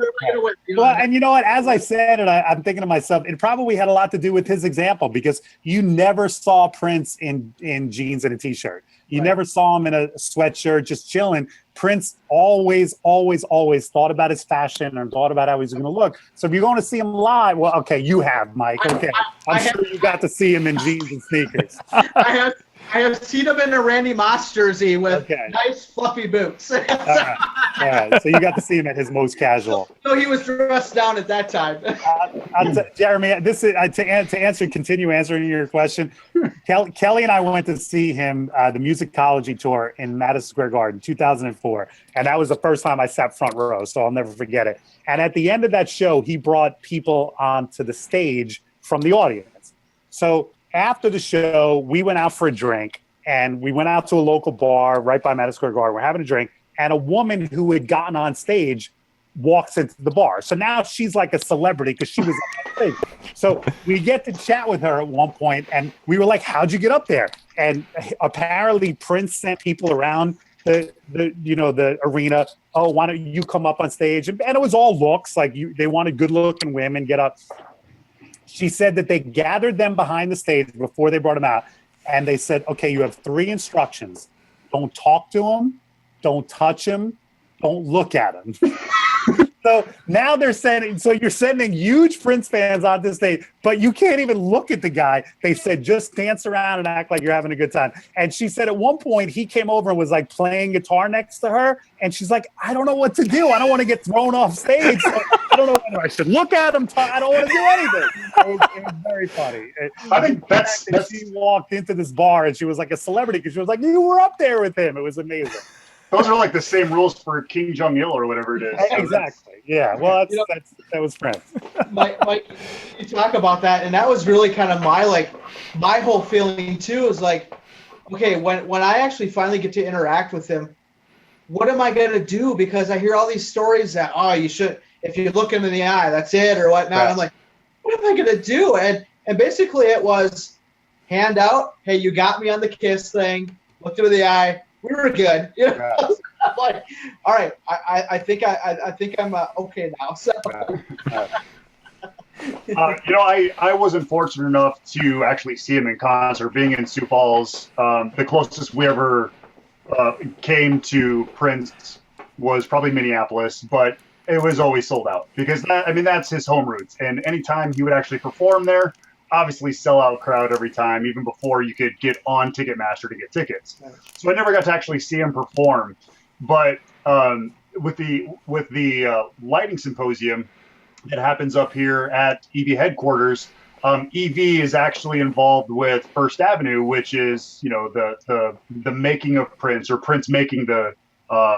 Well, and you know what? As I said, and I'm thinking to myself, it probably had a lot to do with his example, because you never saw Prince in jeans and a t-shirt. You never saw him in a sweatshirt just chilling. Prince always thought about his fashion and thought about how he's going to look. So if you're going to see him live, well, okay, you have, Mike. Okay, I'm sure you got to see him in jeans and sneakers. I have seen him in a Randy Moss jersey with nice fluffy boots. All right. So you got to see him at his most casual. So he was dressed down at that time. Jeremy, this is continue answering your question. Kelly and I went to see him the Musicology tour in Madison Square Garden, 2004, and that was the first time I sat front row. So I'll never forget it. And at the end of that show, he brought people onto the stage from the audience. So after the show, we went out for a drink, and we went out to a local bar right by Madison Square Garden. We're having a drink, and a woman who had gotten on stage walks into the bar. So now she's like a celebrity because she was on stage. So we get to chat with her at one point, and we were like, "How'd you get up there?" And apparently Prince sent people around the arena. "Oh, why don't you come up on stage?" And it was all looks, like they wanted good looking women get up. She said that they gathered them behind the stage before they brought him out, and they said, "Okay, you have 3 instructions. Don't talk to him, don't touch him, don't look at him." So now you're sending huge Prince fans on this stage, but you can't even look at the guy. They said, just dance around and act like you're having a good time. And she said at one point he came over and was like playing guitar next to her. And she's like, "I don't know what to do. I don't want to get thrown off stage. So I don't know whether I should look at him. I don't want to do anything." It was very funny. I think that's she walked into this bar and she was like a celebrity because she was like, "You were up there with him." It was amazing. Those are like the same rules for King Jong-il or whatever it is. Exactly. Yeah. Well, that was Prince. Mike, you talk about that, and that was really kind of my whole feeling too. Is like, okay, when I actually finally get to interact with him, what am I going to do? Because I hear all these stories that, you should, if you look him in the eye, that's it or whatnot. Right. I'm like, what am I going to do? And basically it was hand out. Hey, you got me on the kiss thing. Looked him in the eye. We were good. Right. I'm like, all right, I think I'm okay now. So. I wasn't fortunate enough to actually see him in concert. Being in Sioux Falls, the closest we ever came to Prince was probably Minneapolis, but it was always sold out because that's his home roots. And anytime he would actually perform there, obviously sellout crowd every time, even before you could get on Ticketmaster to get tickets. So I never got to actually see him perform. But with the lighting symposium that happens up here at EV headquarters, EV is actually involved with First Avenue, which is the making of Prince, or Prince making the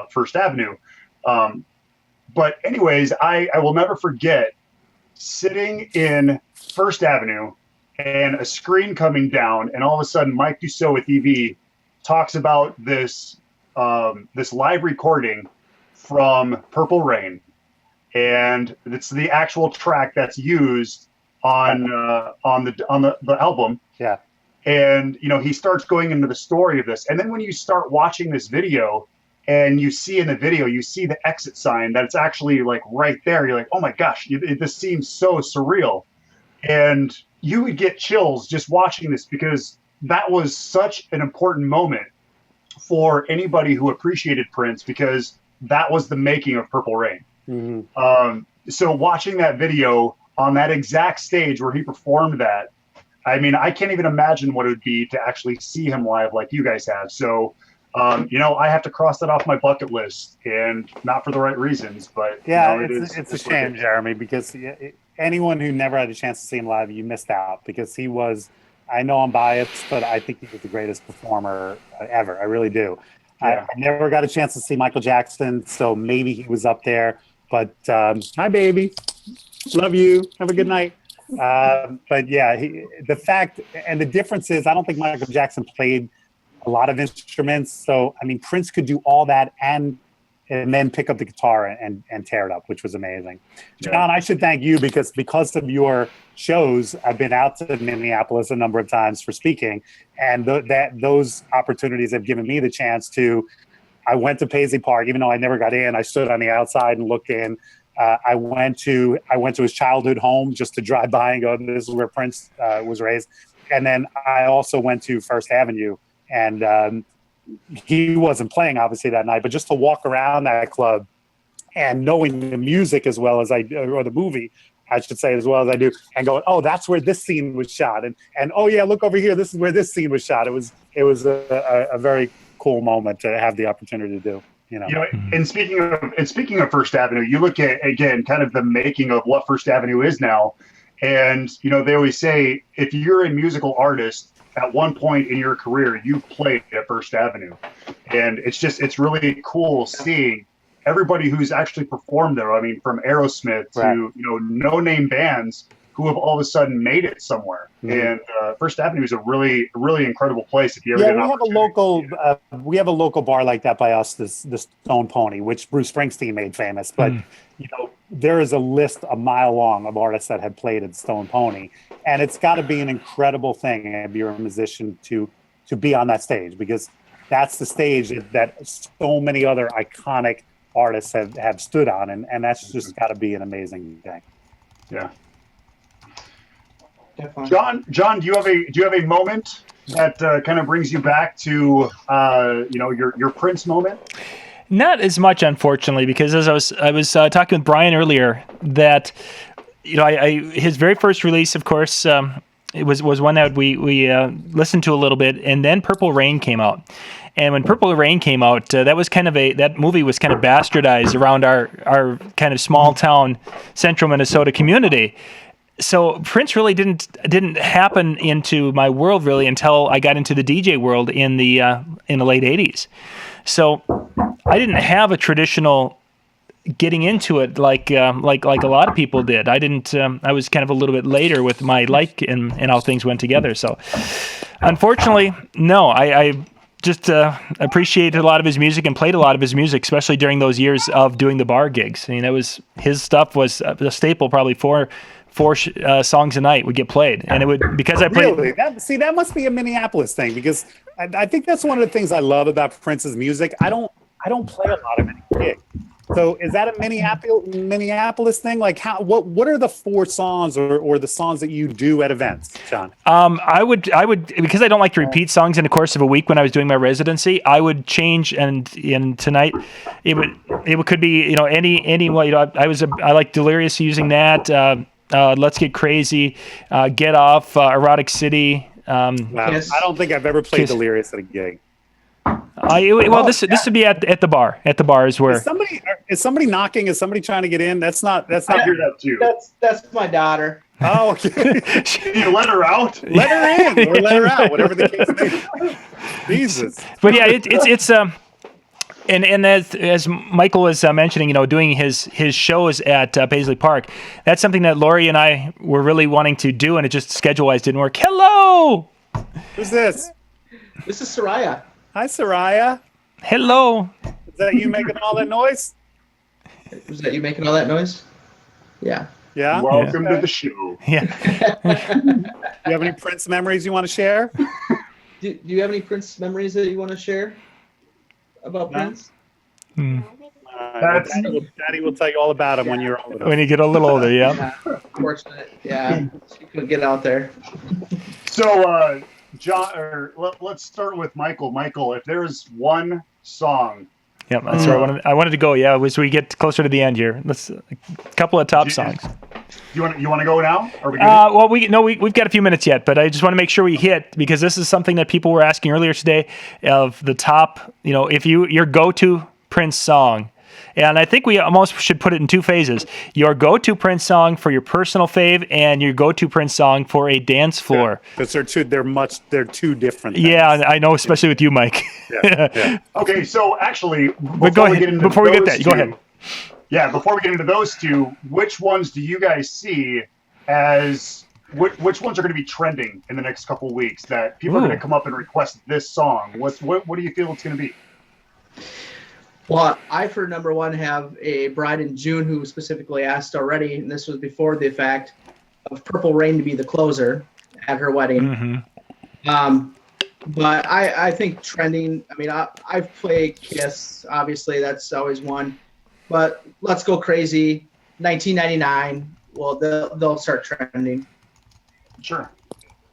First Avenue. But anyways, I will never forget sitting in First Avenue and a screen coming down, and all of a sudden Mike Dussault with EV talks about this live recording from Purple Rain, and it's the actual track that's used on the album. Yeah. And he starts going into the story of this, and then when you start watching this video, and you see in the video, you see the exit sign that it's actually like right there. You're like, oh my gosh, this seems so surreal. And you would get chills just watching this because that was such an important moment for anybody who appreciated Prince, because that was the making of Purple Rain. Mm-hmm. So watching that video on that exact stage where he performed that, I mean, I can't even imagine what it would be to actually see him live like you guys have. So I have to cross that off my bucket list, and not for the right reasons. But yeah, it's a shame, Jeremy, because anyone who never had a chance to see him live, you missed out, because he was. I know I'm biased, but I think he was the greatest performer ever. I really do. Yeah. I never got a chance to see Michael Jackson, so maybe he was up there. But hi, baby. Love you. Have a good night. But yeah, the fact and the difference is, I don't think Michael Jackson played a lot of instruments. So, I mean, Prince could do all that and then pick up the guitar and tear it up, which was amazing. Yeah. John, I should thank you because of your shows, I've been out to Minneapolis a number of times for speaking, and those opportunities have given me the chance to. I went to Paisley Park, even though I never got in. I stood on the outside and looked in. I went to his childhood home just to drive by and go, "This is where Prince was raised." And then I also went to First Avenue, and he wasn't playing obviously that night, but just to walk around that club and knowing the music as well as or the movie, I should say, as well as I do, and going, "Oh, that's where this scene was shot," and "Oh yeah, look over here, this is where this scene was shot." It was a very cool moment to have the opportunity to do. And speaking of First Avenue, you look at, again, kind of the making of what First Avenue is now. And, they always say, if you're a musical artist, at one point in your career, you played at First Avenue. And it's really cool seeing everybody who's actually performed there. I mean, from Aerosmith to, no-name bands who have all of a sudden made it somewhere. Mm-hmm. And First Avenue is a really, really incredible place. If you ever get an opportunity. We have a local bar like that by us, the Stone Pony, which Bruce Springsteen made famous. But there is a list a mile long of artists that have played at Stone Pony, and it's got to be an incredible thing if you're a musician to be on that stage, because that's the stage that so many other iconic artists have stood on, and that's just got to be an amazing thing. Yeah. John, do you have a moment that kind of brings you back to your Prince moment? Not as much, unfortunately, because as I was talking with Brian earlier, that his very first release, of course, it was one that we listened to a little bit, and then Purple Rain came out. And when Purple Rain came out, that movie was kind of bastardized around our kind of small town central Minnesota community. So Prince really didn't happen into my world really until I got into the DJ world in the late 80s. So I didn't have a traditional getting into it like a lot of people did. I didn't. I was kind of a little bit later with my and how things went together. So unfortunately, no. I just appreciated a lot of his music and played a lot of his music, especially during those years of doing the bar gigs. I mean, his stuff was a staple, probably four songs a night would get played, and it would, because I played. Really? That must be a Minneapolis thing, because I think that's one of the things I love about Prince's music. I don't play a lot of any gigs. So is that a Minneapolis thing? Like what are the 4 songs or the songs that you do at events, John? I would because I don't like to repeat songs in the course of a week when I was doing my residency, I would change, and tonight it could be any way. I like Delirious using that. Let's Get Crazy, Get Off, Erotic City. Yes. I don't think I've ever played Delirious at a gig. This would be at the bar. At the bar is where. Is somebody knocking? Is somebody trying to get in? That's not. I hear that too. That's my daughter. Oh, okay. You let her out. Let her in or let her out, whatever the case may be. Jesus. But yeah, it's And as Michael was mentioning, doing his shows at Paisley Park, that's something that Lori and I were really wanting to do, and it just schedule-wise didn't work. Hello! Who's this? This is Soraya. Hi, Soraya. Hello. Is that you making all that noise? Was that you making all that noise? Yeah. Yeah? Welcome to the show. Yeah. Do you have any Prince memories you want to share? Do you have any Prince memories that you want to share about Prince? Daddy will tell you all about him when you're older. When you get a little older, yeah. Unfortunate. Yeah. She couldn't get out there. So, John, let's start with Michael. Michael, if there is one song. Yeah, that's where I wanted to go. Yeah, as we get closer to the end here, let's a couple of top songs. You want to go now? Are we good? Well, we've got a few minutes yet, but I just want to make sure we hit, because this is something that people were asking earlier today, of the top, if your go-to Prince song. And I think we almost should put it in two phases: your go-to Prince song for your personal fave, and your go-to Prince song for a dance floor. Because they're two different things. Yeah, I know, especially with you, Mike. Yeah. Okay, so actually, But go ahead. Before we get that, go ahead. Yeah, before we get into those two, which ones do you guys see as which ones are going to be trending in the next couple of weeks that people are going to come up and request this song? What do you feel it's going to be? Well, I, for number one, have a bride in June who specifically asked already, and this was before the fact of Purple Rain to be the closer at her wedding. Mm-hmm. But I think trending, I've played Kiss, obviously, that's always one. But Let's Go Crazy, 1999, well, they'll start trending. Sure.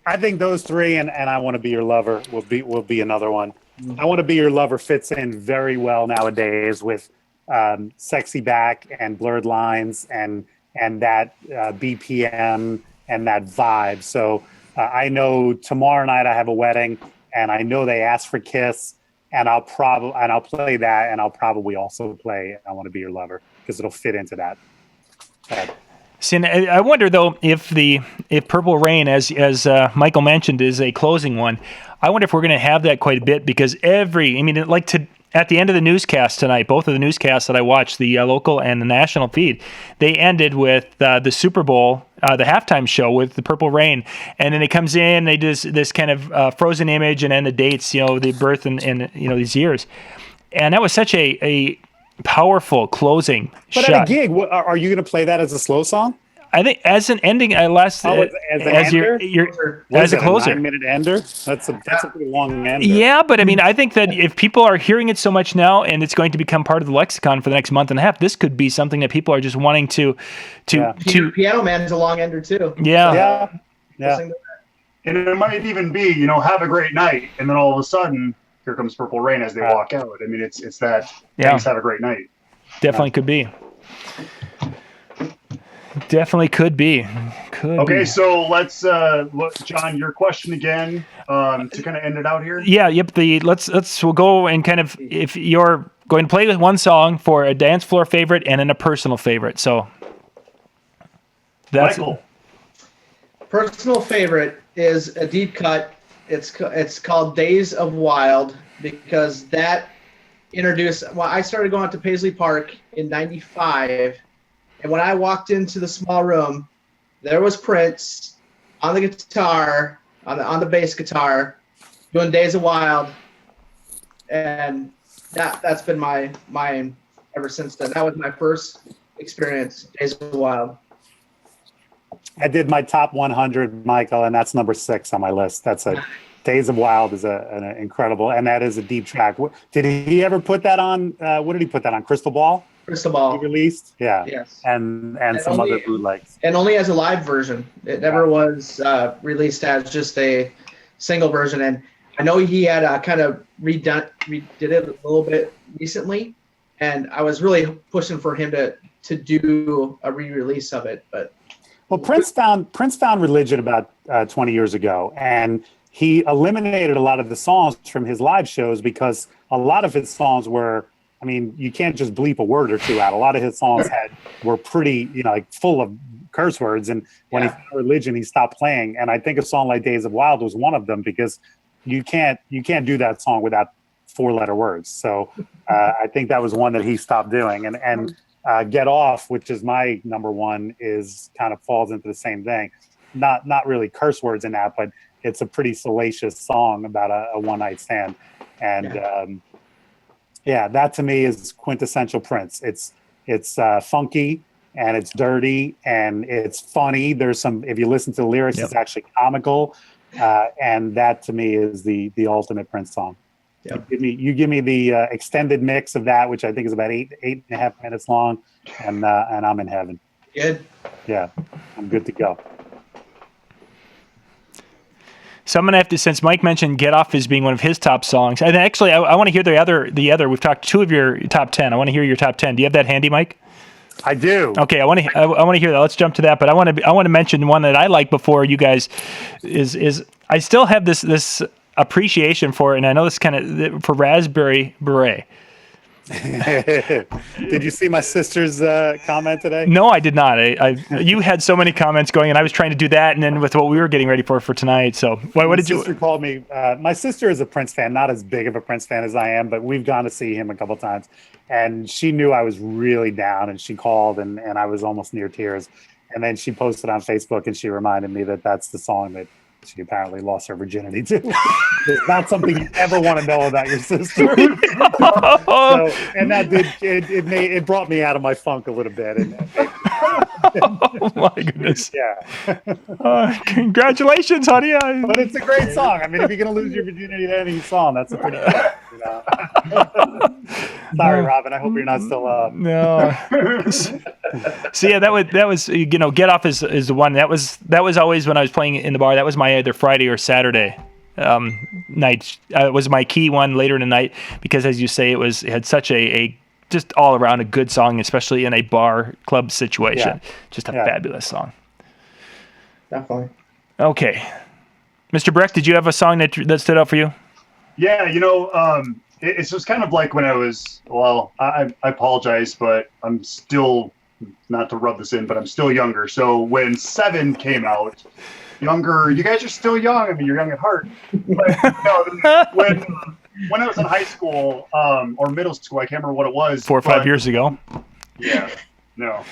I think those three and I Want to Be Your Lover will be another one. I Want to Be Your Lover fits in very well nowadays with Sexy Back and Blurred Lines and that BPM and that vibe. So I know tomorrow night I have a wedding, and I know they asked for Kiss, and I'll play that, and I'll probably also play I Want to Be Your Lover because it'll fit into that. See, and I wonder though if Purple Rain, as Michael mentioned, is a closing one. I wonder if we're going to have that quite a bit, because at the end of the newscast tonight, both of the newscasts that I watched, the local and the national feed, they ended with the Super Bowl, the halftime show with the Purple Rain, and then it comes in, they do this kind of frozen image, and then the dates, the birth and these years, and that was such a powerful closing shot. But at a gig, are you going to play that as a slow song? I think as an ending, as a closer. 9-minute ender. That's a pretty long ender. Yeah, but I think that if people are hearing it so much now, and it's going to become part of the lexicon for the next month and a half, this could be something that people are just wanting to. Piano Man's a long ender too. Yeah. Yeah. And it might even be, have a great night, and then all of a sudden, here comes Purple Rain as they walk out. It's that. Thanks, have a great night. Definitely could be. Definitely could be. Okay, so let's look, John, your question again to kind of end it out here. Yeah, yep. We'll go and kind of, if you're going to play with one song for a dance floor favorite and then a personal favorite. So that's Michael. Personal favorite is a deep cut. It's called Days of Wild, because that introduced. Well, I started going out to Paisley Park in '95. And when I walked into the small room, there was Prince on the guitar, on the bass guitar, doing Days of Wild, and that's been mine ever since then. That was my first experience, Days of Wild. I did my top 100, Michael, and that's number 6 on my list. Days of Wild is an incredible, and that is a deep track. Did he ever put that on? What did he put that on? Crystal Ball? Crystal Ball. He released? Yeah. Yes. And some other bootlegs. And only as a live version. It never was released as just a single version. And I know he had kind of redid it a little bit recently. And I was really pushing for him to do a re-release of it. But Prince found religion about 20 years ago, and he eliminated a lot of the songs from his live shows because a lot of his songs were, you can't just bleep a word or two out. A lot of his songs were pretty, full of curse words. And when he found religion, he stopped playing. And I think a song like Days of Wild was one of them, because you can't do that song without 4-letter words. So I think that was one that he stopped doing. And Get Off, which is my number one, is kind of falls into the same thing. Not really curse words in that, but it's a pretty salacious song about a one-night stand. And that to me is quintessential Prince. It's funky, and it's dirty, and it's funny. There's some, if you listen to the lyrics, it's actually comical. And that to me is the ultimate Prince song. Yep. You give me the extended mix of that, which I think is about 8.5 minutes long, and I'm in heaven. Good. Yeah, I'm good to go. So I'm going to have to, since Mike mentioned Get Off as being one of his top songs, and actually I want to hear the other. We've talked 2 of your top 10. I want to hear your top 10. Do you have that handy, Mike? I do. Okay, I want to hear that. Let's jump to that, but I want to mention one that I like before you guys is I still have this appreciation for it, and I know this kind of for Raspberry Beret. Did you see my sister's comment today? No, I did not. You had so many comments going, and I was trying to do that, and then with what we were getting ready for tonight. So, what did you? My sister called me. My sister is a Prince fan, not as big of a Prince fan as I am, but we've gone to see him a couple times, and she knew I was really down, and she called, and I was almost near tears, and then she posted on Facebook, and she reminded me that that's the song that she apparently lost her virginity to. It's not something you ever want to know about your sister. So, and that did it brought me out of my funk a little bit. Oh my goodness! Yeah. Congratulations, honey. But it's a great song. I mean, if you're gonna lose your virginity to any song, that's a pretty good. You know? Sorry, Robin. I hope you're not still up. No. So yeah, that was Get Off is the one that was always when I was playing in the bar. That was my either Friday or Saturday night. It was my key one later in the night because, as you say, it had such a just all around a good song, especially in a bar club situation. Yeah. Just a fabulous song. Definitely. Okay, Mr. Breck, did you have a song that stood out for you? Yeah, it's just kind of like when I was, I apologize, but I'm still, not to rub this in, but I'm still younger. So when 7 came out, younger, you guys are still young. I mean, you're young at heart. But, when I was in high school or middle school, I can't remember what it was. 4 or 5 years ago. Yeah, no.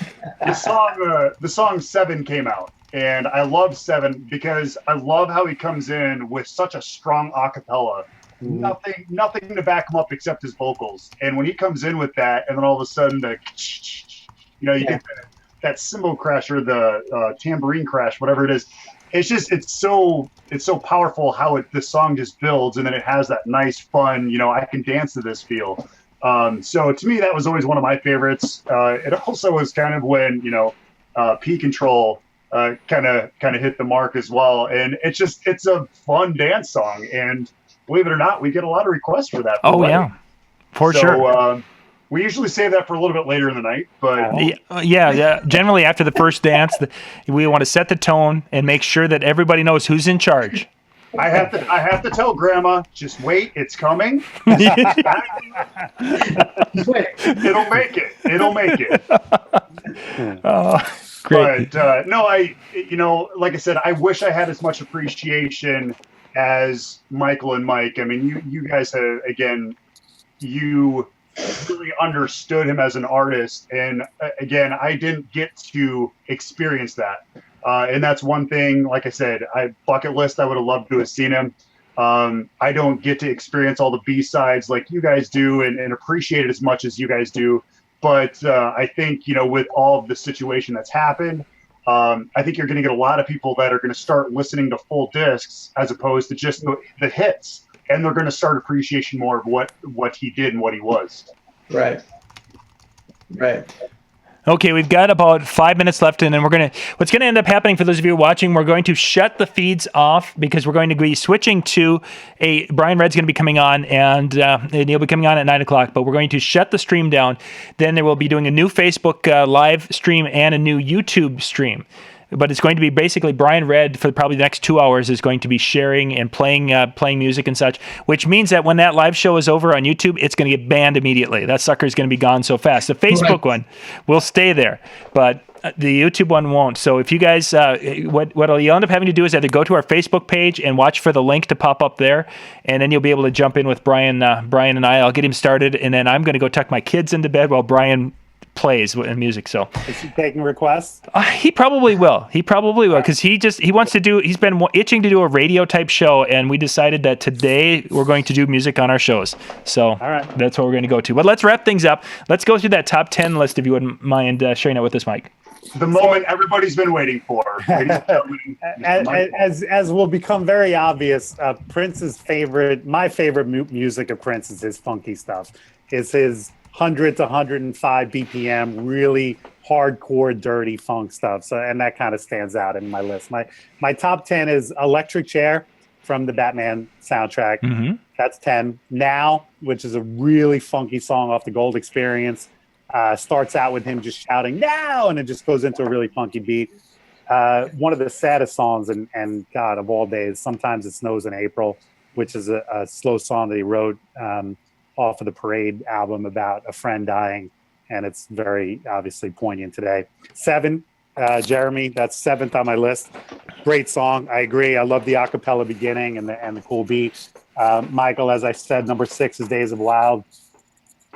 The song 7 came out. And I love 7 because I love how he comes in with such a strong a cappella. Nothing to back him up except his vocals. And when he comes in with that, and then all of a sudden you get that cymbal crash or the tambourine crash, whatever it is. It's so powerful how this song just builds, and then it has that nice fun, I can dance to this feel. So to me, that was always one of my favorites. It also was kind of when P Control kind of hit the mark as well, and it's a fun dance song, and believe it or not, we get a lot of requests for that. For sure. We usually save that for a little bit later in the night, but yeah. Generally, after the first dance, we want to set the tone and make sure that everybody knows who's in charge. I have to tell Grandma, just wait, it's coming. It'll make it. Oh, great. But no, like I said, I wish I had as much appreciation as Michael and Mike. I mean, you guys have, again, you really understood him as an artist, and again, I didn't get to experience that, and that's one thing. Like I said, bucket list, I would have loved to have seen him. I don't get to experience all the B-sides like you guys do and appreciate it as much as you guys do, but I think with all of the situation that's happened, I think you're going to get a lot of people that are going to start listening to full discs as opposed to just the hits. And they're going to start appreciation more of what he did and what he was. Right. Okay, we've got about 5 minutes left, and then what's going to end up happening for those of you watching, we're going to shut the feeds off because we're going to be switching to Brian Red's going to be coming on, and he'll be coming on at 9 o'clock, but we're going to shut the stream down. Then there will be doing a new Facebook live stream and a new YouTube stream. But it's going to be basically Brian Red for probably the next 2 hours is going to be sharing and playing music and such, which means that when that live show is over on YouTube, it's going to get banned immediately. That sucker is going to be gone so fast. The Facebook one will stay there, but the YouTube one won't. So if you guys, what you'll end up having to do is either go to our Facebook page and watch for the link to pop up there, and then you'll be able to jump in with Brian and I. I'll get him started, and then I'm going to go tuck my kids into bed while Brian plays in music. So is he taking requests? He probably will because he's been itching to do a radio type show, and we decided that today we're going to do music on our shows. So all right, that's what we're going to go to. But let's wrap things up. Let's go through that top 10 list if you wouldn't mind sharing that with us, Mike. The moment everybody's been waiting for. As will become very obvious, Prince's my favorite music of Prince is his funky stuff. Is his 100 to 105 BPM, really hardcore, dirty funk stuff. So, and that kind of stands out in my list. My top 10 is Electric Chair from the Batman soundtrack. Mm-hmm. That's 10. Now, which is a really funky song off the Gold Experience. Starts out with him just shouting now, and it just goes into a really funky beat. One of the saddest songs, and God of all days, Sometimes It Snows in April, which is a slow song that he wrote off of the Parade album about a friend dying, and it's very obviously poignant today. 7, Jeremy, that's 7th on my list. Great song. I agree. I love the acapella beginning and the cool beat. Michael, as I said, number 6 is Days of Wild.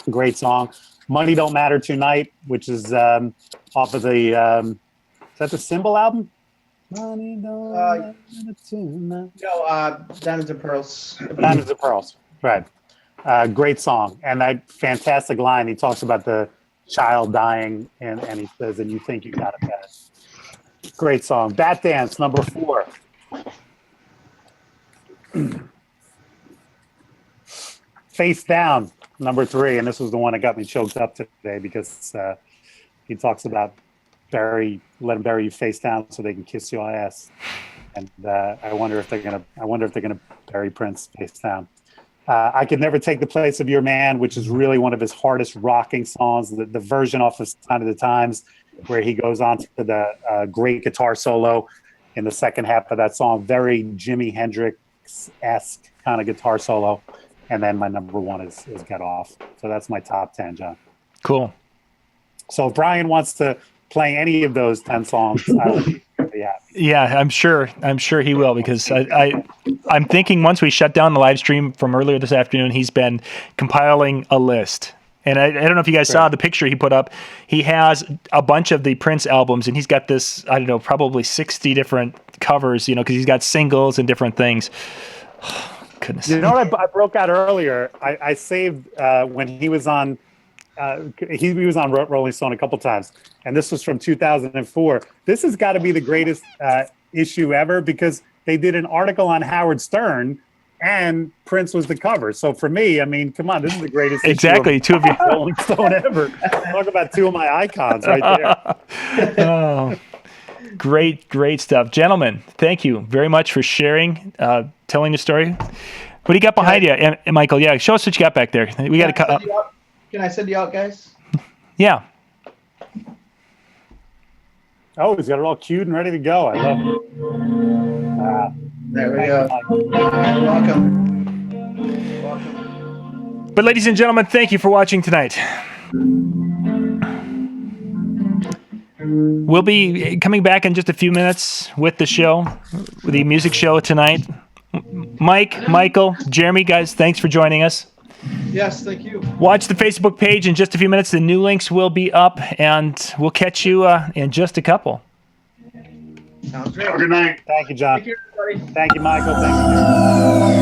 Great song. Money Don't Matter Tonight, which is off of the, is that the Symbol album? Money don't matter tonight. No, Diamonds and Pearls. Diamonds and Pearls, right. Great song. And that fantastic line, he talks about the child dying, and he says, and you think you got it bad. Great song. Bat Dance, number 4. Face Down, number 3. And this was the one that got me choked up today because he talks about let them bury you face down so they can kiss your ass. And I wonder if they're gonna bury Prince face down. I Could Never Take the Place of Your Man, which is really one of his hardest rocking songs. The version off of Sign of the Times, where he goes on to the great guitar solo in the second half of that song. Very Jimi Hendrix-esque kind of guitar solo. And then my number 1 is Get Off. So that's my top 10, John. Cool. So if Brian wants to play any of those 10 songs, I would be happy. Yeah, I'm sure he will, because I'm thinking once we shut down the live stream from earlier this afternoon, he's been compiling a list. And I don't know if you guys saw the picture he put up. He has a bunch of the Prince albums, and he's got this, I don't know, probably 60 different covers, because he's got singles and different things. Goodness. You know what I broke out earlier? I saved when he was on he was on Rolling Stone a couple times, and this was from 2004. This has got to be the greatest issue ever, because they did an article on Howard Stern, and Prince was the cover. So for me, I mean, come on, this is the greatest exactly issue two of you Rolling Stone ever. Talk about 2 of my icons right there. Oh, great stuff, gentlemen. Thank you very much for sharing, telling the story. What do you got behind you, and Michael? Yeah, show us what you got back there. We got to cut. Can I send you out, guys? Yeah. Oh, he's got it all cued and ready to go. I love it. There we go. You're welcome. But ladies and gentlemen, thank you for watching tonight. We'll be coming back in just a few minutes with the show, with the music show tonight. Mike, Michael, Jeremy, guys, thanks for joining us. Yes, thank you. Watch the Facebook page in just a few minutes. The new links will be up, and we'll catch you in just a couple. Sounds great. Have a good night. Thank you, John. Thank you, everybody. Thank you, Michael. Thank you.